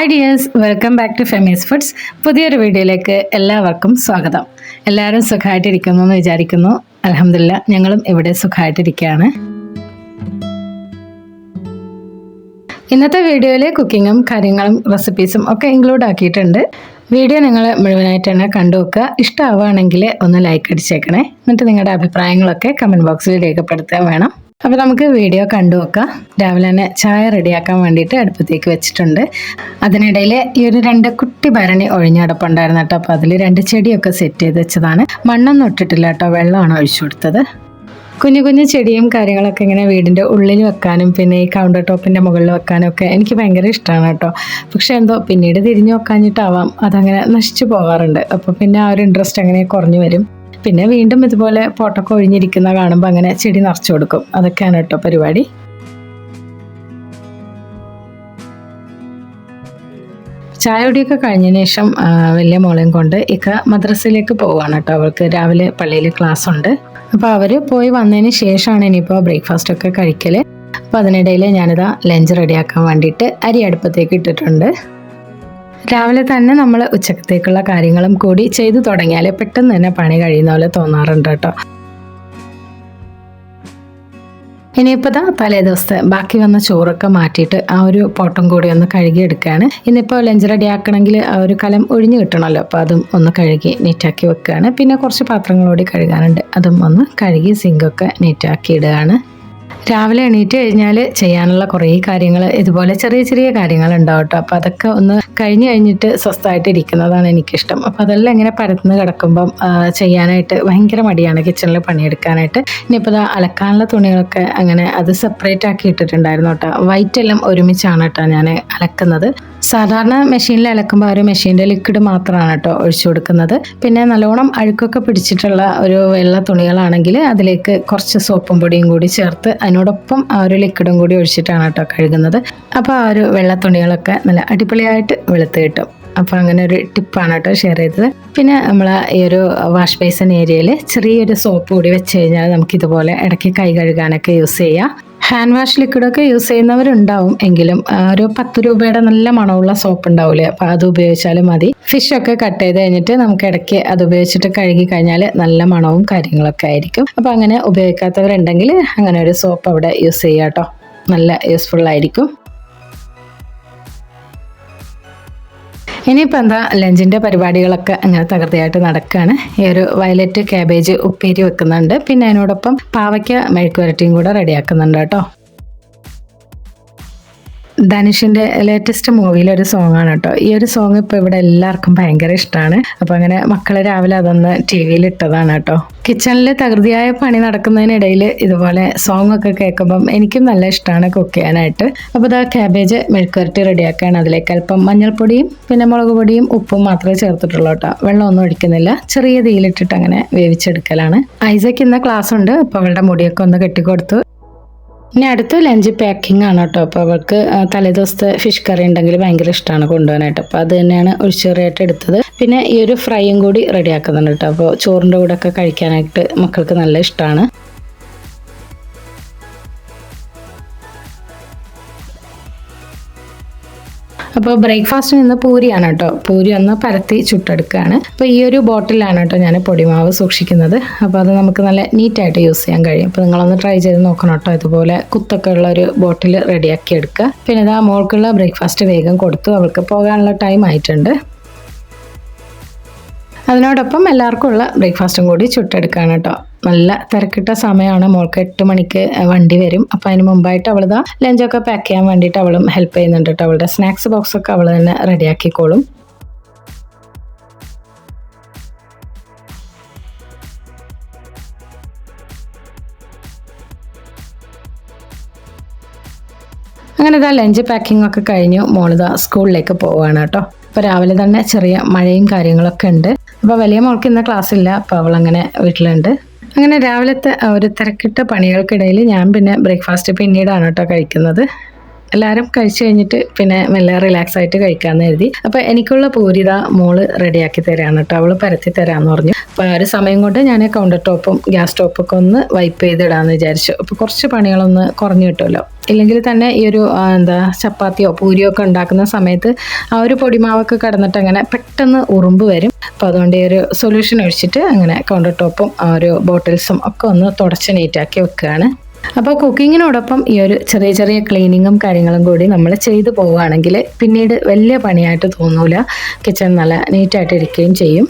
Hi dears, welcome back to Femi's foods. പുതിയൊരു വീഡിയോയിലേക്ക് എല്ലാവർക്കും സ്വാഗതം. എല്ലാവരും സുഖമായിട്ടിരിക്കുന്നു എന്ന് വിചാരിക്കുന്നു. അൽഹംദുലില്ലാ, ഞങ്ങളും ഇവിടെ സുഖമായിട്ടിരിക്കുകയാണ്. ഇന്നത്തെ വീഡിയോയിൽ കുക്കിങ്ങും കാര്യങ്ങളും റെസിപ്പീസും ഒക്കെ ഇൻക്ലൂഡ് ആക്കിയിട്ടുണ്ട്. വീഡിയോ നിങ്ങൾ മുഴുവനായിട്ട് തന്നെ കണ്ടു വെക്കുക. ഇഷ്ടമാവുകയാണെങ്കിൽ ഒന്ന് ലൈക്ക് അടിച്ചേക്കണേ. എന്നിട്ട് നിങ്ങളുടെ അഭിപ്രായങ്ങളൊക്കെ കമൻറ്റ് ബോക്സിൽ രേഖപ്പെടുത്താൻ വേണം. അപ്പോൾ നമുക്ക് വീഡിയോ കണ്ടു വെക്കാം. രാവിലെ തന്നെ ചായ റെഡിയാക്കാൻ വേണ്ടിയിട്ട് അടുപ്പത്തേക്ക് വെച്ചിട്ടുണ്ട്. അതിനിടയിൽ ഈ ഒരു 2 കുട്ടി ഭരണി ഒഴിഞ്ഞടപ്പുണ്ടായിരുന്നു കേട്ടോ. അപ്പോൾ അതിൽ 2 ചെടിയൊക്കെ സെറ്റ് ചെയ്ത് വെച്ചതാണ്. മണ്ണൊന്നും ഇട്ടിട്ടില്ല കേട്ടോ, വെള്ളമാണ് ഒഴിച്ചു കൊടുത്തത്. കുഞ്ഞു കുഞ്ഞു ചെടിയും കാര്യങ്ങളൊക്കെ ഇങ്ങനെ വീടിൻ്റെ ഉള്ളിൽ വെക്കാനും പിന്നെ ഈ കൗണ്ടർ ടോപ്പിൻ്റെ മുകളിൽ വെക്കാനും ഒക്കെ എനിക്ക് ഭയങ്കര ഇഷ്ടമാണ് കേട്ടോ. പക്ഷെ എന്തോ പിന്നീട് തിരിഞ്ഞു നോക്കാഞ്ഞിട്ടാവാം അതങ്ങനെ നശിച്ചു പോകാറുണ്ട്. അപ്പോൾ പിന്നെ ആ ഒരു ഇൻട്രസ്റ്റ് അങ്ങനെ കുറഞ്ഞു വരും. പിന്നെ വീണ്ടും ഇതുപോലെ പോട്ടൊക്കെ ഒഴിഞ്ഞിരിക്കുന്ന കാണുമ്പോൾ അങ്ങനെ ചെടി നിറച്ചു കൊടുക്കും. അതൊക്കെയാണ് കേട്ടോ പരിപാടി. ചായ കുടിയൊക്കെ കഴിഞ്ഞതിന് ശേഷം വലിയ മോളെയും കൊണ്ട് ഇക്ക മദ്രസയിലേക്ക് പോവുകയാണ് കേട്ടോ. അവൾക്ക് രാവിലെ പള്ളിയിൽ ക്ലാസ് ഉണ്ട്. അപ്പോൾ അവർ പോയി വന്നതിന് ശേഷമാണ് ഇനിയിപ്പോൾ ബ്രേക്ക്ഫാസ്റ്റ് ഒക്കെ കഴിക്കൽ. അപ്പോൾ അതിനിടയിൽ ഞാനിതാ ലഞ്ച് റെഡിയാക്കാൻ വേണ്ടിയിട്ട് അരി അടുപ്പത്തേക്ക് ഇട്ടിട്ടുണ്ട്. രാവിലെ തന്നെ നമ്മൾ ഉച്ചക്കത്തേക്കുള്ള കാര്യങ്ങളും കൂടി ചെയ്തു തുടങ്ങിയാൽ പെട്ടെന്ന് തന്നെ പണി കഴിയുന്ന പോലെ തോന്നാറുണ്ട് കേട്ടോ. ഇനിയിപ്പോൾ തലേ ദിവസത്തെ ബാക്കി വന്ന ചോറൊക്കെ മാറ്റിയിട്ട് ആ ഒരു പോട്ടും കൂടി ഒന്ന് കഴുകിയെടുക്കുകയാണ്. ഇന്നിപ്പോൾ ലഞ്ച് റെഡി ആക്കണമെങ്കിൽ ആ ഒരു കലം ഒഴിഞ്ഞു കിട്ടണമല്ലോ. അപ്പോൾ അതും ഒന്ന് കഴുകി നീറ്റാക്കി വെക്കുകയാണ്. പിന്നെ കുറച്ച് പാത്രങ്ങളോടി കഴുകാനുണ്ട്, അതും ഒന്ന് കഴുകി സിങ്കൊക്കെ നീറ്റാക്കി ഇടുകയാണ്. രാവിലെ എണീറ്റ് കഴിഞ്ഞാൽ ചെയ്യാനുള്ള കുറേ കാര്യങ്ങൾ ഇതുപോലെ ചെറിയ ചെറിയ കാര്യങ്ങളുണ്ടാവും കേട്ടോ. അപ്പോൾ അതൊക്കെ ഒന്ന് കഴിഞ്ഞിട്ട് സ്വസ്ഥമായിട്ട് ഇരിക്കുന്നതാണ് എനിക്കിഷ്ടം. അപ്പോൾ അതെല്ലാം ഇങ്ങനെ പരത്തുന്ന കിടക്കുമ്പം ചെയ്യാനായിട്ട് ഭയങ്കര മടിയാണ് കിച്ചണിൽ പണിയെടുക്കാനായിട്ട്. ഇനിയിപ്പോൾ അലക്കാനുള്ള തുണികളൊക്കെ അങ്ങനെ അത് സെപ്പറേറ്റ് ആക്കി ഇട്ടിട്ടുണ്ടായിരുന്നു കേട്ടോ. വൈറ്റ് എല്ലാം ഒരുമിച്ചാണ് കേട്ടോ ഞാൻ അലക്കുന്നത്. സാധാരണ മെഷീനിൽ അലക്കുമ്പോൾ ആ ഒരു മെഷീൻ്റെ ലിക്വിഡ് മാത്രമാണ് കേട്ടോ ഒഴിച്ചു കൊടുക്കുന്നത്. പിന്നെ നല്ലോണം അഴുക്കൊക്കെ പിടിച്ചിട്ടുള്ള ഒരു വെള്ള തുണികളാണെങ്കിൽ അതിലേക്ക് കുറച്ച് സോപ്പും പൊടിയും കൂടി ചേർത്ത് അതിനോടൊപ്പം ആ ഒരു ലിക്വിഡും കൂടി ഒഴിച്ചിട്ടാണ് കേട്ടോ കഴുകുന്നത്. അപ്പോൾ ആ ഒരു വെള്ള തുണികളൊക്കെ നല്ല അടിപൊളിയായിട്ട് വെളുത്ത് കിട്ടും. അപ്പോൾ അങ്ങനെ ഒരു ടിപ്പാണ് കേട്ടോ ഷെയർ ചെയ്തത്. പിന്നെ നമ്മൾ ഈ ഒരു വാഷ് ബേസിൻ ഏരിയയിൽ ചെറിയൊരു സോപ്പ് കൂടി വെച്ച് കഴിഞ്ഞാൽ നമുക്കിതുപോലെ ഇടയ്ക്ക് കൈ കഴുകാനൊക്കെ യൂസ് ചെയ്യാം. ഹാൻഡ് വാഷ് ലിക്വിഡൊക്കെ യൂസ് ചെയ്യുന്നവരുണ്ടാവും, എങ്കിലും ഒരു 10 രൂപയുടെ നല്ല മണമുള്ള സോപ്പ് ഉണ്ടാവില്ലേ, അപ്പോൾ അത് ഉപയോഗിച്ചാലും മതി. ഫിഷൊക്കെ കട്ട് ചെയ്ത് കഴിഞ്ഞിട്ട് നമുക്ക് ഇടയ്ക്ക് അത് ഉപയോഗിച്ചിട്ട് കഴുകി കഴിഞ്ഞാൽ നല്ല മണവും കാര്യങ്ങളൊക്കെ ആയിരിക്കും. അപ്പോൾ അങ്ങനെ ഉപയോഗിക്കാത്തവരുണ്ടെങ്കിൽ അങ്ങനെ ഒരു സോപ്പ് അവിടെ യൂസ് ചെയ്യാം കേട്ടോ, നല്ല യൂസ്ഫുള്ളായിരിക്കും. ഇനിയിപ്പോൾ എന്താ ലഞ്ചിൻ്റെ പരിപാടികളൊക്കെ അങ്ങനെ തകൃതിയായിട്ട് നടക്കുകയാണ്. ഈ ഒരു വയലറ്റ് ക്യാബേജ് ഉപ്പേരി വെക്കുന്നുണ്ട്. പിന്നെ അതിനോടൊപ്പം പാവയ്ക്ക മെഴുക്ക് വരട്ടിയും കൂടെ റെഡിയാക്കുന്നുണ്ട് കേട്ടോ. ധനുഷിൻ്റെ ലേറ്റസ്റ്റ് മൂവിയിലൊരു സോങ്ങാണ് കേട്ടോ. ഈ ഒരു സോങ് ഇപ്പോൾ ഇവിടെ എല്ലാവർക്കും ഭയങ്കര ഇഷ്ടമാണ്. അപ്പോൾ അങ്ങനെ മക്കൾ രാവിലെ അതൊന്ന് TV-യിൽ ഇട്ടതാണ് കേട്ടോ. കിച്ചണിൽ തകൃതിയായ പണി നടക്കുന്നതിനിടയിൽ ഇതുപോലെ സോങ് ഒക്കെ കേൾക്കുമ്പം എനിക്കും നല്ല ഇഷ്ടമാണ് കുക്ക് ചെയ്യാനായിട്ട്. അപ്പോൾ ഇതാ ക്യാബേജ് മെഴുക്കുവരട്ടി റെഡിയാക്കുകയാണ്. അതിലേക്ക് അല്പം മഞ്ഞൾപ്പൊടിയും പിന്നെ മുളക് പൊടിയും ഉപ്പും മാത്രമേ ചേർത്തിട്ടുള്ളൂ കേട്ടോ. വെള്ളമൊന്നും ഒഴിക്കുന്നില്ല, ചെറിയ തീയിലിട്ടിട്ട് അങ്ങനെ വേവിച്ചെടുക്കലാണ്. ഐസക്ക് ഇന്ന് ക്ലാസ് ഉണ്ട്, അപ്പോൾ അവളുടെ മുടിയൊക്കെ ഒന്ന് കെട്ടിക്കൊടുത്തു. ഇനി അടുത്ത് ലഞ്ച് പാക്കിംഗ് ആണ് കേട്ടോ. അപ്പോൾ അവൾക്ക് തലേദിവസത്തെ ഫിഷ് കറി ഉണ്ടെങ്കിൽ ഭയങ്കര ഇഷ്ടമാണ് കൊണ്ടുപോകാനായിട്ട്. അപ്പോൾ അത് തന്നെയാണ് ഒഴിച്ചുകറിയായിട്ട് എടുത്തത്. പിന്നെ ഈ ഒരു ഫ്രൈയും കൂടി റെഡിയാക്കുന്നുണ്ട് കേട്ടോ. അപ്പോൾ ചോറിൻ്റെ കൂടെ ഒക്കെ കഴിക്കാനായിട്ട് മക്കൾക്ക് നല്ല ഇഷ്ടമാണ്. അപ്പോൾ ബ്രേക്ക്ഫാസ്റ്റിന് ഇന്ന് പൂരിയാണ് കേട്ടോ. പൂരി ഒന്ന് പരത്തി ചുട്ടെടുക്കുകയാണ്. അപ്പോൾ ഈ ഒരു ബോട്ടിലാണ് കേട്ടോ ഞാൻ പൊടിമാവ് സൂക്ഷിക്കുന്നത്. അപ്പോൾ അത് നമുക്ക് നല്ല നീറ്റായിട്ട് യൂസ് ചെയ്യാൻ കഴിയും. അപ്പോൾ നിങ്ങളൊന്ന് ട്രൈ ചെയ്ത് നോക്കണം കേട്ടോ. ഇതുപോലെ കുത്തൊക്കെ ഉള്ള ഒരു ബോട്ടിൽ റെഡിയാക്കി എടുക്കുക. പിന്നെ ഇതാ മോൾക്കുള്ള ബ്രേക്ക്ഫാസ്റ്റ് വേഗം കൊടുത്തു, അവൾക്ക് പോകാനുള്ള ടൈം ആയിട്ടുണ്ട്. അതിനോടൊപ്പം എല്ലാവർക്കും ഉള്ള ബ്രേക്ക്ഫാസ്റ്റും കൂടി ചുട്ടെടുക്കുകയാണ് കേട്ടോ. നല്ല തിരക്കിട്ട സമയമാണ്. മോൾക്ക് 8 മണിക്ക് വണ്ടി വരും. അപ്പോൾ അതിന് മുമ്പായിട്ട് അവളിതാ ലഞ്ചൊക്കെ പാക്ക് ചെയ്യാൻ വേണ്ടിയിട്ട് അവളും ഹെൽപ്പ് ചെയ്യുന്നുണ്ട് കേട്ടോ. അവളുടെ സ്നാക്സ് ബോക്സൊക്കെ അവൾ തന്നെ റെഡിയാക്കിക്കോളും. അങ്ങനെ ഇതാ ലഞ്ച് പാക്കിംഗ് ഒക്കെ കഴിഞ്ഞു. മോളിതാ സ്കൂളിലേക്ക് പോവുകയാണ് കേട്ടോ. അപ്പോൾ രാവിലെ തന്നെ ചെറിയ മഴയും കാര്യങ്ങളൊക്കെ ഉണ്ട്. അപ്പോൾ വലിയ മോൾക്ക് ഇന്ന് ക്ലാസ് ഇല്ല, അപ്പോൾ അവളങ്ങനെ വീട്ടിലുണ്ട്. അങ്ങനെ രാവിലത്തെ ഒരു തിരക്കിട്ട പണികൾക്കിടയിൽ ഞാൻ പിന്നെ ബ്രേക്ക്ഫാസ്റ്റ് പിന്നീടാണ് കേട്ടോ കഴിക്കുന്നത്. എല്ലാവരും കഴിച്ചു കഴിഞ്ഞിട്ട് പിന്നെ മെല്ലെ റിലാക്സ് ആയിട്ട് കഴിക്കാമെന്ന് കരുതി. അപ്പോൾ എനിക്കുള്ള പൂരിത മോള് റെഡിയാക്കി തരാണ് കേട്ടോ. അവള് പരത്തി തരാമെന്ന് പറഞ്ഞു. അപ്പോൾ ആ ഒരു സമയം കൊണ്ട് ഞാൻ കൗണ്ടർ ടോപ്പും ഗ്യാസ് ടോപ്പൊക്കെ ഒന്ന് വൈപ്പ് ചെയ്തിടാമെന്ന് വിചാരിച്ചു. അപ്പോൾ കുറച്ച് പണികളൊന്ന് കുറഞ്ഞു കിട്ടുമല്ലോ. ഇല്ലെങ്കിൽ തന്നെ ഈ ഒരു ചപ്പാത്തിയോ പൂരിയോ ഒക്കെ ഉണ്ടാക്കുന്ന സമയത്ത് ആ ഒരു പൊടിമാവൊക്കെ കിടന്നിട്ട് അങ്ങനെ പെട്ടെന്ന് ഉറുമ്പ് വരും. അപ്പോൾ അതുകൊണ്ട് ഈ ഒരു സൊല്യൂഷൻ ഒഴിച്ചിട്ട് അങ്ങനെ കൗണ്ടർ ടോപ്പും ആ ഒരു ബോട്ടിൽസും ഒക്കെ ഒന്ന് തുടച്ച് നീറ്റാക്കി വെക്കുകയാണ്. അപ്പോൾ കുക്കിങ്ങിനോടൊപ്പം ഈ ഒരു ചെറിയ ചെറിയ ക്ലീനിങ്ങും കാര്യങ്ങളും കൂടി നമ്മൾ ചെയ്തു പോവുകയാണെങ്കിൽ പിന്നീട് വലിയ പണിയായിട്ട് തോന്നൂല. കിച്ചൺ നല്ല നീറ്റായിട്ട് ഇരിക്കുകയും ചെയ്യും.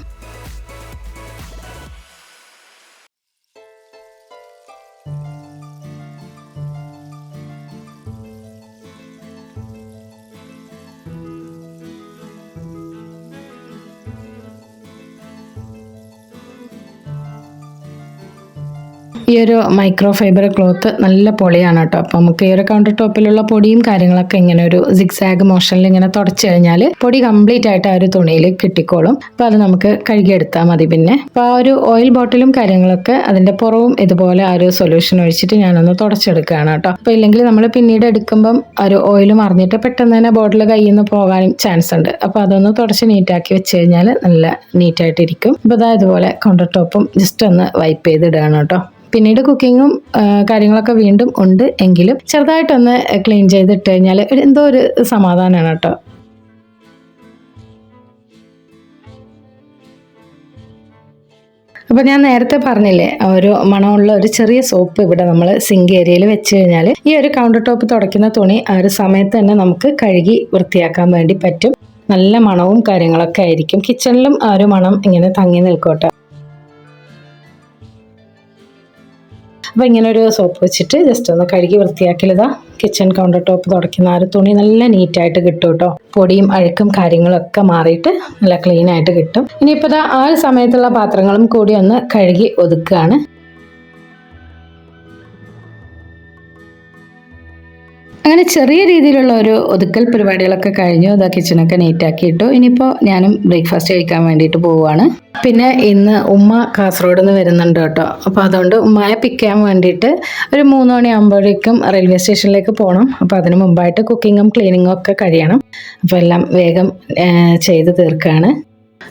ഈ ഒരു മൈക്രോ ഫൈബർ ക്ലോത്ത് നല്ല പൊളിയാണ് കേട്ടോ. അപ്പം നമുക്ക് ഈ ഒരു കൗണ്ടർ ടോപ്പിലുള്ള പൊടിയും കാര്യങ്ങളൊക്കെ ഇങ്ങനെ ഒരു സിഗ്സാഗ് മോഷനിൽ ഇങ്ങനെ തുടച്ചു കഴിഞ്ഞാൽ പൊടി കംപ്ലീറ്റ് ആയിട്ട് ആ ഒരു തുണിയിൽ കിട്ടിക്കോളും. അപ്പോൾ അത് നമുക്ക് കഴുകിയെടുത്താൽ മതി. പിന്നെ അപ്പോൾ ആ ഒരു ഓയിൽ ബോട്ടിലും കാര്യങ്ങളൊക്കെ അതിൻ്റെ പുറവും ഇതുപോലെ ആ ഒരു സൊല്യൂഷൻ ഒഴിച്ചിട്ട് ഞാനൊന്ന് തുടച്ചെടുക്കുകയാണ് കേട്ടോ. അപ്പോൾ ഇല്ലെങ്കിൽ നമ്മൾ പിന്നീട് എടുക്കുമ്പം ആ ഒരു ഓയിൽ മറിഞ്ഞിട്ട് പെട്ടെന്ന് തന്നെ ബോട്ടിൽ കയ്യിൽ നിന്ന് പോകാനും ചാൻസ് ഉണ്ട്. അപ്പോൾ അതൊന്ന് തുടച്ച് നീറ്റാക്കി വെച്ച് കഴിഞ്ഞാൽ നല്ല നീറ്റായിട്ടിരിക്കും. അപ്പോൾ അതാ ഇതുപോലെ കൗണ്ടർ ടോപ്പും ജസ്റ്റ് ഒന്ന് വൈപ്പ് ചെയ്തിടുകയാണ് കേട്ടോ. പിന്നീട് കുക്കിങ്ങും കാര്യങ്ങളൊക്കെ വീണ്ടും ഉണ്ട് എങ്കിലും ചെറുതായിട്ടൊന്ന് ക്ലീൻ ചെയ്തിട്ട് കഴിഞ്ഞാൽ എന്തോ ഒരു സമാധാനമാണ് കേട്ടോ. അപ്പോൾ ഞാൻ നേരത്തെ പറഞ്ഞില്ലേ ഒരു മണമുള്ള ഒരു ചെറിയ സോപ്പ് ഇവിടെ നമ്മൾ സിങ്ക് ഏരിയയിൽ വെച്ച് കഴിഞ്ഞാൽ ഈ ഒരു കൗണ്ടർ ടോപ്പ് തുടയ്ക്കുന്ന തുണി ആ ഒരു സമയത്ത് തന്നെ നമുക്ക് കഴുകി വൃത്തിയാക്കാൻ വേണ്ടി പറ്റും. നല്ല മണവും കാര്യങ്ങളൊക്കെ ആയിരിക്കും. കിച്ചണിലും ആ ഒരു മണം ഇങ്ങനെ തങ്ങി നിൽക്കോട്ടെ. അപ്പോൾ ഇങ്ങനെ ഒരു സോപ്പ് വെച്ചിട്ട് ജസ്റ്റ് ഒന്ന് കഴുകി വൃത്തിയാക്കിയതാ കിച്ചൺ കൗണ്ടർ ടോപ്പ് തുടയ്ക്കുന്ന ആ ഒരു തുണി നല്ല നീറ്റായിട്ട് കിട്ടും കേട്ടോ. പൊടിയും അഴുക്കും കാര്യങ്ങളൊക്കെ മാറിയിട്ട് നല്ല ക്ലീൻ ആയിട്ട് കിട്ടും. ഇനിയിപ്പോൾ ആ ഒരു സമയത്തുള്ള പാത്രങ്ങളും കൂടി ഒന്ന് കഴുകി ഒതുക്കുകയാണ്. അങ്ങനെ ചെറിയ രീതിയിലുള്ള ഒരു ഒതുക്കൽ പരിപാടികളൊക്കെ കഴിഞ്ഞു. ഇതാ കിച്ചണൊക്കെ നീറ്റാക്കിയിട്ടു. ഇനിയിപ്പോൾ ഞാനും ബ്രേക്ക്ഫാസ്റ്റ് കഴിക്കാൻ വേണ്ടിയിട്ട് പോവുകയാണ്. പിന്നെ ഇന്ന് ഉമ്മ കാസർഗോഡ് നിന്ന് വരുന്നുണ്ട് കേട്ടോ. അപ്പോൾ അതുകൊണ്ട് ഉമ്മയെ പിക്ക് ചെയ്യാൻ വേണ്ടിയിട്ട് ഒരു 3 മണിയാകുമ്പോഴേക്കും റെയിൽവേ സ്റ്റേഷനിലേക്ക് പോകണം. അപ്പോൾ അതിന് മുമ്പായിട്ട് കുക്കിങ്ങും ക്ലീനിങ്ങും ഒക്കെ കഴിയണം. അപ്പോൾ എല്ലാം വേഗം ചെയ്ത് തീർക്കുകയാണ്.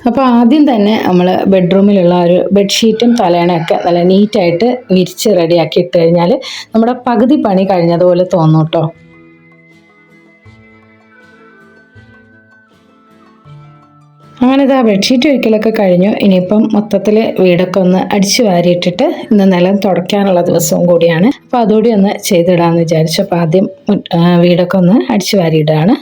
അപ്പോൾ ആദ്യം തന്നെ നമ്മൾ ബെഡ്റൂമിലുള്ള ഒരു ബെഡ്ഷീറ്റും തലേണയൊക്കെ നല്ല നീറ്റായിട്ട് വിരിച്ച് റെഡിയാക്കി ഇട്ട് കഴിഞ്ഞാൽ നമ്മുടെ പകുതി പണി കഴിഞ്ഞതുപോലെ തോന്നും കേട്ടോ. അങ്ങനെ ഇതാ ബെഡ്ഷീറ്റ് ഒരിക്കലൊക്കെ കഴിഞ്ഞു. ഇനിയിപ്പം മൊത്തത്തിൽ വീടൊക്കെ ഒന്ന് അടിച്ചു വാരിയിട്ടിട്ട് ഇന്ന് നിലം തുടയ്ക്കാനുള്ള ദിവസവും കൂടിയാണ്. അപ്പോൾ അതുകൂടി ഒന്ന് ചെയ്തിടാമെന്ന് വിചാരിച്ചു. അപ്പോൾ ആദ്യം വീടൊക്കെ ഒന്ന് അടിച്ചു വാരിയിടുകയാണ്.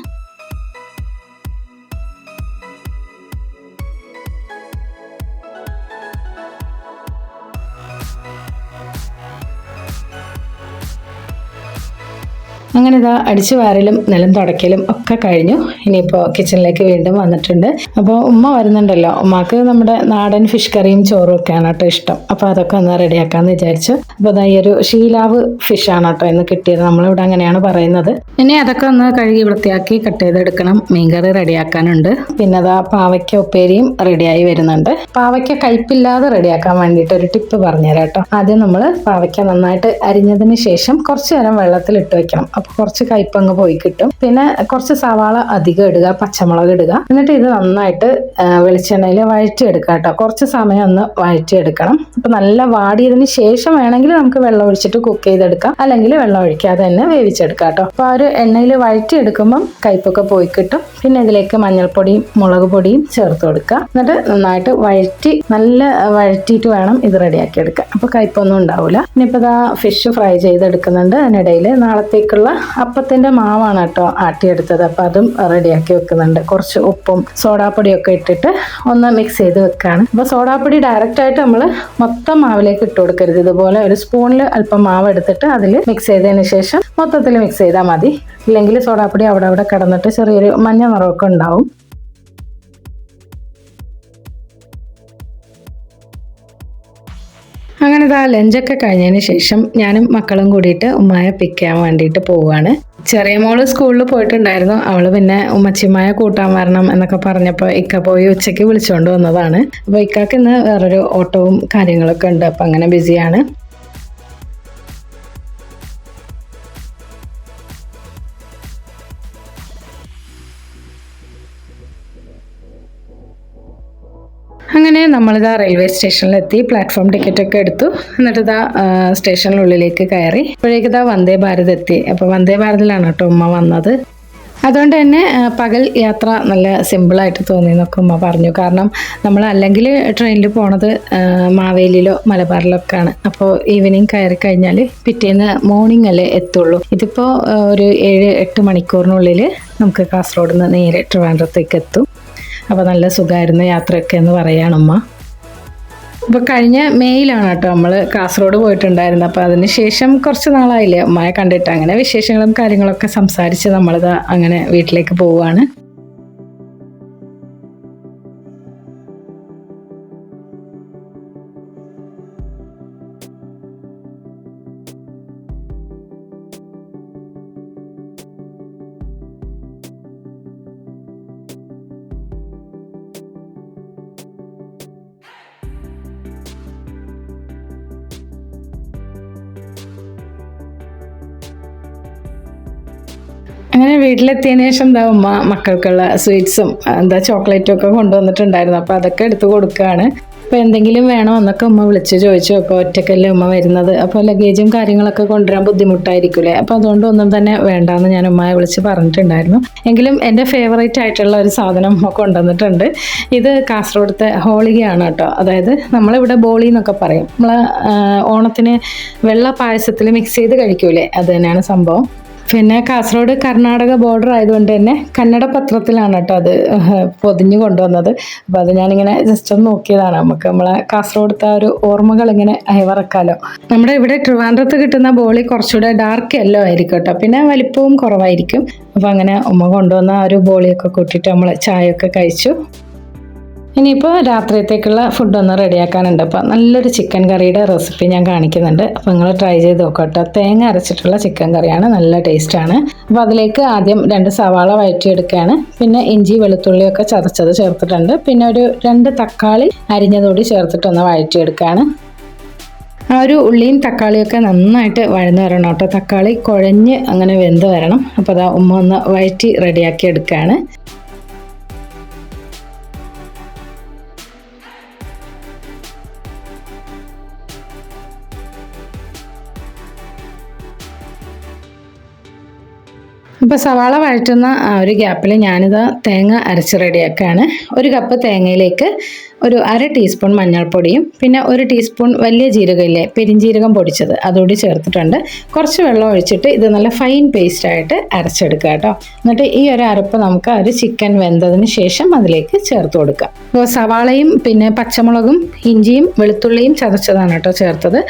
അങ്ങനെ ഇതാ അടിച്ചു വാരലും നിലം തുടയ്ക്കലും ഒക്കെ കഴിഞ്ഞു. ഇനിയിപ്പോൾ കിച്ചണിലേക്ക് വീണ്ടും വന്നിട്ടുണ്ട്. അപ്പോൾ ഉമ്മ വരുന്നുണ്ടല്ലോ. ഉമ്മക്ക് നമ്മുടെ നാടൻ ഫിഷ് കറിയും ചോറും ഒക്കെയാണ് കേട്ടോ ഇഷ്ടം. അപ്പോൾ അതൊക്കെ ഒന്ന് റെഡിയാക്കാമെന്ന് വിചാരിച്ചു. അപ്പോൾ അതാ ഈ ഒരു ഷീലാവ് ഫിഷാണ് കേട്ടോ ഇന്ന് കിട്ടിയത്. നമ്മളിവിടെ അങ്ങനെയാണ് പറയുന്നത്. ഇനി അതൊക്കെ ഒന്ന് കഴുകി വൃത്തിയാക്കി കട്ട് ചെയ്തെടുക്കണം. മീൻകറി റെഡിയാക്കാനുണ്ട്. പിന്നെ അതാ പാവയ്ക്ക ഉപ്പേരിയും റെഡിയായി വരുന്നുണ്ട്. പാവയ്ക്ക കയ്പില്ലാതെ റെഡിയാക്കാൻ വേണ്ടിയിട്ട് ഒരു ടിപ്പ് പറഞ്ഞുതരാം കേട്ടോ. ആദ്യം നമ്മൾ പാവയ്ക്ക നന്നായിട്ട് അരിഞ്ഞതിന് ശേഷം കുറച്ച് നേരം വെള്ളത്തിൽ ഇട്ട് വെക്കണം. കുറച്ച് കയ്പങ്ങ് പോയി കിട്ടും. പിന്നെ കുറച്ച് സവാള അധികം ഇടുക, പച്ചമുളക് ഇടുക. എന്നിട്ട് ഇത് നന്നായിട്ട് വെളിച്ചെണ്ണയിൽ വഴറ്റിയെടുക്കുക കേട്ടോ. കുറച്ച് സമയം ഒന്ന് വഴറ്റിയെടുക്കണം. അപ്പൊ നല്ല വാടിയതിന് ശേഷം വേണമെങ്കിൽ നമുക്ക് വെള്ളം ഒഴിച്ചിട്ട് കുക്ക് ചെയ്തെടുക്കാം. അല്ലെങ്കിൽ വെള്ളം ഒഴിക്കാതെ തന്നെ വേവിച്ചെടുക്കാം കേട്ടോ. അപ്പൊ ആ ഒരു എണ്ണയിൽ വഴറ്റിയെടുക്കുമ്പം കയ്പൊക്കെ പോയി കിട്ടും. പിന്നെ ഇതിലേക്ക് മഞ്ഞൾപ്പൊടിയും മുളക് പൊടിയും ചേർത്ത് കൊടുക്കുക. എന്നിട്ട് നന്നായിട്ട് നല്ല വഴറ്റിയിട്ട് വേണം ഇത് റെഡിയാക്കി എടുക്കാൻ. അപ്പൊ കയ്പൊന്നും ഉണ്ടാവില്ല. ഇനിയിപ്പോൾ ഇതാ ഫിഷ് ഫ്രൈ ചെയ്തെടുക്കുന്നുണ്ട്. അതിനിടയിൽ നാളത്തേക്കുള്ള അപ്പത്തിന്റെ മാവാണ് കേട്ടോ ആട്ടിയെടുത്തത്. അപ്പൊ അതും റെഡിയാക്കി വെക്കുന്നുണ്ട്. കുറച്ച് ഉപ്പും സോഡാപ്പൊടിയൊക്കെ ഇട്ടിട്ട് ഒന്ന് മിക്സ് ചെയ്ത് വെക്കാണ്. അപ്പൊ സോഡാപ്പൊടി ഡയറക്റ്റ് ആയിട്ട് നമ്മൾ മൊത്തം മാവിലേക്ക് ഇട്ട് കൊടുക്കരുത്. ഇതുപോലെ ഒരു സ്പൂണിൽ അല്പം മാവ് എടുത്തിട്ട് അതിൽ മിക്സ് ചെയ്തതിന് ശേഷം മൊത്തത്തിൽ മിക്സ് ചെയ്താൽ മതി. ഇല്ലെങ്കിൽ സോഡാപ്പൊടി അവിടെ കിടന്നിട്ട് ചെറിയൊരു മഞ്ഞ നിറമൊക്കെ ഉണ്ടാവും. അങ്ങനെ ഇതാ ലഞ്ചൊക്കെ കഴിഞ്ഞതിന് ശേഷം ഞാനും മക്കളും കൂടിയിട്ട് ഉമ്മയെ പിക്ക് ചെയ്യാൻ വേണ്ടിയിട്ട് പോവുകയാണ്. ചെറിയ മോള് സ്കൂളിൽ പോയിട്ടുണ്ടായിരുന്നു. അവള് പിന്നെ ഉമ്മച്ചിമ്മയെ കൂട്ടാൻ വരണം എന്നൊക്കെ പറഞ്ഞപ്പോൾ ഇക്ക പോയി ഉച്ചയ്ക്ക് വിളിച്ചുകൊണ്ട് വന്നതാണ്. അപ്പോൾ ഇക്കാക്ക് ഇന്ന് വേറൊരു ഓട്ടവും കാര്യങ്ങളൊക്കെ ഉണ്ട്. അപ്പം അങ്ങനെ ബിസിയാണ്. അങ്ങനെ നമ്മളിതാ റെയിൽവേ സ്റ്റേഷനിലെത്തി, പ്ലാറ്റ്ഫോം ടിക്കറ്റൊക്കെ എടുത്തു. എന്നിട്ട് ഇതാ സ്റ്റേഷനിലുള്ളിലേക്ക് കയറി. അപ്പോഴേക്കിതാ വന്ദേ ഭാരത് എത്തി. അപ്പോൾ വന്ദേ ഭാരതിലാണ് കേട്ടോ ഉമ്മ വന്നത്. അതുകൊണ്ട് തന്നെ പകൽ യാത്ര നല്ല സിമ്പിളായിട്ട് തോന്നി എന്നൊക്കെ ഉമ്മ പറഞ്ഞു. കാരണം നമ്മൾ അല്ലെങ്കിൽ ട്രെയിനിൽ പോണത് മാവേലിയിലോ മലബാറിലോ ഒക്കെയാണ്. അപ്പോൾ ഈവനിങ് കയറി കഴിഞ്ഞാൽ പിറ്റേന്ന് മോർണിംഗ് അല്ലേ എത്തുള്ളൂ. ഇതിപ്പോൾ ഒരു 7-8 മണിക്കൂറിനുള്ളിൽ നമുക്ക് കാസർഗോഡ് നിന്ന് നേരെ ട്രിവാൻഡ്രത്തേക്ക് എത്തും. അപ്പോൾ നല്ല സുഖമായിരുന്നു യാത്രയൊക്കെ എന്ന് പറയാണ് ഉമ്മ. അപ്പോൾ കഴിഞ്ഞ മെയ്യിലാണ് കേട്ടോ നമ്മൾ കാസർഗോഡ് പോയിട്ടുണ്ടായിരുന്നത്. അപ്പോൾ അതിന് ശേഷം കുറച്ച് നാളായില്ലേ ഉമ്മയെ കണ്ടിട്ട്. അങ്ങനെ വിശേഷങ്ങളും കാര്യങ്ങളൊക്കെ സംസാരിച്ച് നമ്മളിത് അങ്ങനെ വീട്ടിലേക്ക് പോവുകയാണ്. അങ്ങനെ വീട്ടിലെത്തിയതിന് ശേഷം എന്താ ഉമ്മ മക്കൾക്കുള്ള സ്വീറ്റ്സും ചോക്ലേറ്റും ഒക്കെ കൊണ്ടുവന്നിട്ടുണ്ടായിരുന്നു. അപ്പോൾ അതൊക്കെ എടുത്ത് കൊടുക്കുകയാണ്. അപ്പോൾ എന്തെങ്കിലും വേണോ എന്നൊക്കെ ഉമ്മ വിളിച്ച് ചോദിച്ചു. അപ്പോൾ ഒറ്റക്കല്ലേ ഉമ്മ വരുന്നത്, അപ്പോൾ ലഗേജും കാര്യങ്ങളൊക്കെ കൊണ്ടുവരാൻ ബുദ്ധിമുട്ടായിരിക്കില്ലേ, അപ്പോൾ അതുകൊണ്ട് ഒന്നും തന്നെ വേണ്ടാന്ന് ഞാൻ ഉമ്മയെ വിളിച്ച് പറഞ്ഞിട്ടുണ്ടായിരുന്നു. എങ്കിലും എൻ്റെ ഫേവറേറ്റ് ആയിട്ടുള്ള ഒരു സാധനം ഉമ്മ കൊണ്ടുവന്നിട്ടുണ്ട്. ഇത് കാസർഗോഡത്തെ ഹോളികയാണ് കേട്ടോ. അതായത് നമ്മളിവിടെ ബോളി എന്നൊക്കെ പറയും. നമ്മൾ ഓണത്തിന് വെള്ള പായസത്തിൽ മിക്സ് ചെയ്ത് കഴിക്കൂലേ, അത് തന്നെയാണ് സംഭവം. പിന്നെ കാസർഗോഡ് കർണാടക ബോർഡർ ആയതുകൊണ്ട് തന്നെ കന്നഡ പത്രത്തിലാണ് കേട്ടോ അത് പൊതിഞ്ഞു കൊണ്ടുവന്നത്. അപ്പോൾ അത് ഞാനിങ്ങനെ ജസ്റ്റ് ഒന്ന് നോക്കിയതാണ്. നമുക്ക് നമ്മളെ കാസർഗോഡത്തെ ഒരു ഓർമ്മകൾ ഇങ്ങനെ അയവിറക്കാലോ. നമ്മുടെ ഇവിടെ ട്രിവാൻഡ്രത്ത് കിട്ടുന്ന ബോളി കുറച്ചുകൂടെ ഡാർക്ക് യെല്ലോ ആയിരിക്കും കേട്ടോ, പിന്നെ വലിപ്പവും കുറവായിരിക്കും. അപ്പോൾ അങ്ങനെ ഉമ്മ കൊണ്ടുവന്ന ആ ഒരു ബോളിയൊക്കെ കൂട്ടിയിട്ട് നമ്മൾ ചായയൊക്കെ കഴിച്ചു. ഇനിയിപ്പോൾ രാത്രിയത്തേക്കുള്ള ഫുഡൊന്ന് റെഡിയാക്കാനുണ്ട്. അപ്പോൾ നല്ലൊരു ചിക്കൻ കറിയുടെ റെസിപ്പി ഞാൻ കാണിക്കുന്നുണ്ട്. അപ്പോൾ നിങ്ങൾ ട്രൈ ചെയ്ത് നോക്കട്ടോ. തേങ്ങ അരച്ചിട്ടുള്ള ചിക്കൻ കറിയാണ്, നല്ല ടേസ്റ്റാണ്. അപ്പോൾ അതിലേക്ക് ആദ്യം 2 സവാള വഴറ്റിയെടുക്കുകയാണ്. പിന്നെ ഇഞ്ചി വെളുത്തുള്ളിയൊക്കെ ചതച്ചത് ചേർത്തിട്ടുണ്ട്. പിന്നെ ഒരു 2 തക്കാളി അരിഞ്ഞതോടി ചേർത്തിട്ടൊന്ന് വഴറ്റിയെടുക്കുകയാണ്. ആ ഒരു ഉള്ളിയും തക്കാളിയൊക്കെ നന്നായിട്ട് വഴന്ന് വരണം കേട്ടോ. തക്കാളി കുഴഞ്ഞ് അങ്ങനെ വെന്ത് വരണം. അപ്പോൾ അതാ ഉമ്മ ഒന്ന് വഴറ്റി റെഡിയാക്കി എടുക്കുകയാണ്. ഇപ്പോൾ സവാള വഴറ്റുന്ന ആ ഒരു ഗ്യാപ്പിൽ ഞാനിത് തേങ്ങ അരച്ച് റെഡിയാക്കുകയാണ്. 1 കപ്പ് തേങ്ങയിലേക്ക് ഒരു 1/2 ടീസ്പൂൺ മഞ്ഞൾപ്പൊടിയും പിന്നെ 1 ടീസ്പൂൺ വലിയ ജീരകമില്ലേ, പെരിഞ്ജീരകം പൊടിച്ചത്, അതുകൂടി ചേർത്തിട്ടുണ്ട്. കുറച്ച് വെള്ളം ഒഴിച്ചിട്ട് ഇത് നല്ല ഫൈൻ പേസ്റ്റായിട്ട് അരച്ചെടുക്കുക കേട്ടോ. എന്നിട്ട് ഈ ഒരു അരപ്പ് നമുക്ക് ഒരു ചിക്കൻ വെന്തതിന് ശേഷം അതിലേക്ക് ചേർത്ത് കൊടുക്കാം. അപ്പോൾ സവാളയും പിന്നെ പച്ചമുളകും ഇഞ്ചിയും വെളുത്തുള്ളിയും ചതച്ചതാണ് കേട്ടോ ചേർത്തത്,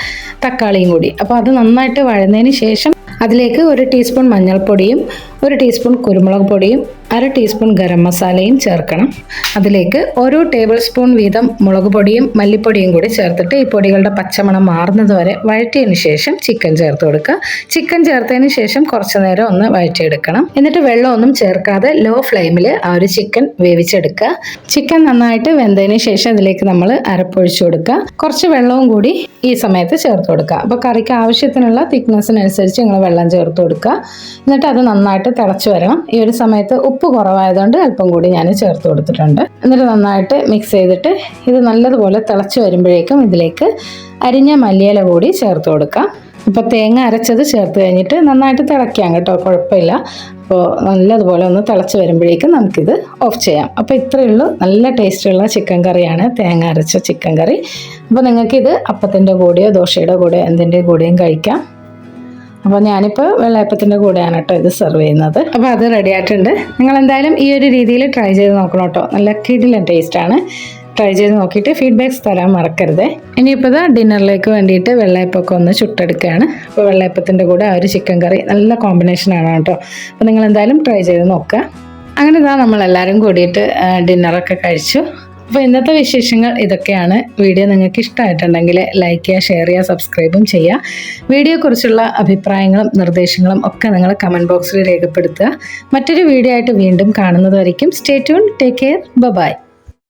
തക്കാളിയും കൂടി. അപ്പോൾ അത് നന്നായിട്ട് വഴന്നതിന് ശേഷം അതിലേക്ക് 1 ടീസ്പൂൺ മഞ്ഞൾപ്പൊടിയും 1 ടീസ്പൂൺ കുരുമുളക് പൊടിയും 1/2 ടീസ്പൂൺ ഗരം മസാലയും ചേർക്കണം. അതിലേക്ക് 1 ടേബിൾ സ്പൂൺ വീതം മുളക് പൊടിയും മല്ലിപ്പൊടിയും കൂടി ചേർത്തിട്ട് ഈ പൊടികളുടെ പച്ചമണം മാറുന്നത് വരെ വഴറ്റിയതിന് ശേഷം ചിക്കൻ ചേർത്ത് കൊടുക്കുക. ചിക്കൻ ചേർത്തതിന് ശേഷം കുറച്ച് നേരം ഒന്ന് വഴറ്റിയെടുക്കണം. എന്നിട്ട് വെള്ളമൊന്നും ചേർക്കാതെ ലോ ഫ്ലെയിമിൽ ആ ഒരു ചിക്കൻ വേവിച്ചെടുക്കുക. ചിക്കൻ നന്നായിട്ട് വെന്തതിന് ശേഷം അതിലേക്ക് നമ്മൾ അരപ്പൊഴിച്ചു കൊടുക്കുക. കുറച്ച് വെള്ളവും കൂടി ഈ സമയത്ത് ചേർത്ത് കൊടുക്കുക. അപ്പോൾ കറിക്ക് ആവശ്യത്തിനുള്ള തിക്നെസ്സിനനുസരിച്ച് നിങ്ങൾ വെള്ളം ചേർത്ത് കൊടുക്കുക. എന്നിട്ട് അത് നന്നായിട്ട് തിളച്ച് വരണം. ഈ ഒരു സമയത്ത് ഉപ്പ് കുറവായതുകൊണ്ട് അല്പം കൂടി ഞാൻ ചേർത്ത് കൊടുത്തിട്ടുണ്ട്. എന്നിട്ട് നന്നായിട്ട് മിക്സ് ചെയ്തിട്ട് ഇത് നല്ലതുപോലെ തിളച്ച് വരുമ്പോഴേക്കും ഇതിലേക്ക് അരിഞ്ഞ മല്ലിയില കൂടി ചേർത്ത് കൊടുക്കാം. അപ്പോൾ തേങ്ങ അരച്ചത് ചേർത്ത് കഴിഞ്ഞിട്ട് നന്നായിട്ട് തിളയ്ക്കാം കേട്ടോ, കുഴപ്പമില്ല. അപ്പോൾ നല്ലതുപോലെ ഒന്ന് തിളച്ച് വരുമ്പോഴേക്കും നമുക്കിത് ഓഫ് ചെയ്യാം. അപ്പോൾ ഇത്രയേ ഉള്ളൂ, നല്ല ടേസ്റ്റുള്ള ചിക്കൻ കറിയാണ്, തേങ്ങ അരച്ച ചിക്കൻ കറി. അപ്പോൾ നിങ്ങൾക്കിത് അപ്പത്തിൻ്റെ കൂടെയോ ദോശയുടെ കൂടെയോ എന്തിൻ്റെ കൂടെയും കഴിക്കാം. അപ്പോൾ ഞാനിപ്പോൾ വെള്ളയപ്പത്തിൻ്റെ കൂടെയാണ് കേട്ടോ ഇത് സെർവ് ചെയ്യുന്നത്. അപ്പോൾ അത് റെഡി ആയിട്ടുണ്ട്. നിങ്ങൾ എന്തായാലും ഈ ഒരു രീതിയിൽ ട്രൈ ചെയ്ത് നോക്കണം കേട്ടോ, നല്ല കിടിലൻ ടേസ്റ്റാണ്. ട്രൈ ചെയ്ത് നോക്കിയിട്ട് ഫീഡ്ബാക്ക്സ് തരാൻ മറക്കരുത്. ഇനിയിപ്പോൾ ഇതാ ഡിന്നറിലേക്ക് വേണ്ടിയിട്ട് വെള്ളയപ്പമൊക്കെ ഒന്ന് ചുട്ടെടുക്കുകയാണ്. അപ്പോൾ വെള്ളയപ്പത്തിൻ്റെ കൂടെ ആ ഒരു ചിക്കൻ കറി നല്ല കോമ്പിനേഷനാണ് കേട്ടോ. അപ്പോൾ നിങ്ങൾ എന്തായാലും ട്രൈ ചെയ്ത് നോക്കുക. അങ്ങനെ ഇതാ നമ്മളെല്ലാവരും കൂടിയിട്ട് ഡിന്നറൊക്കെ കഴിച്ചു. അപ്പോൾ ഇന്നത്തെ വിശേഷങ്ങൾ ഇതൊക്കെയാണ്. വീഡിയോ നിങ്ങൾക്ക് ഇഷ്ടമായിട്ടുണ്ടെങ്കിൽ ലൈക്ക് ചെയ്യുക, ഷെയർ ചെയ്യുക, സബ്സ്ക്രൈബും ചെയ്യുക. വീഡിയോയെക്കുറിച്ചുള്ള അഭിപ്രായങ്ങളും നിർദ്ദേശങ്ങളും ഒക്കെ നിങ്ങൾ കമൻറ്റ് ബോക്സിൽ രേഖപ്പെടുത്തുക. മറ്റൊരു വീഡിയോ ആയിട്ട് വീണ്ടും കാണുന്നതുവരേക്കും stay tune, take care, by.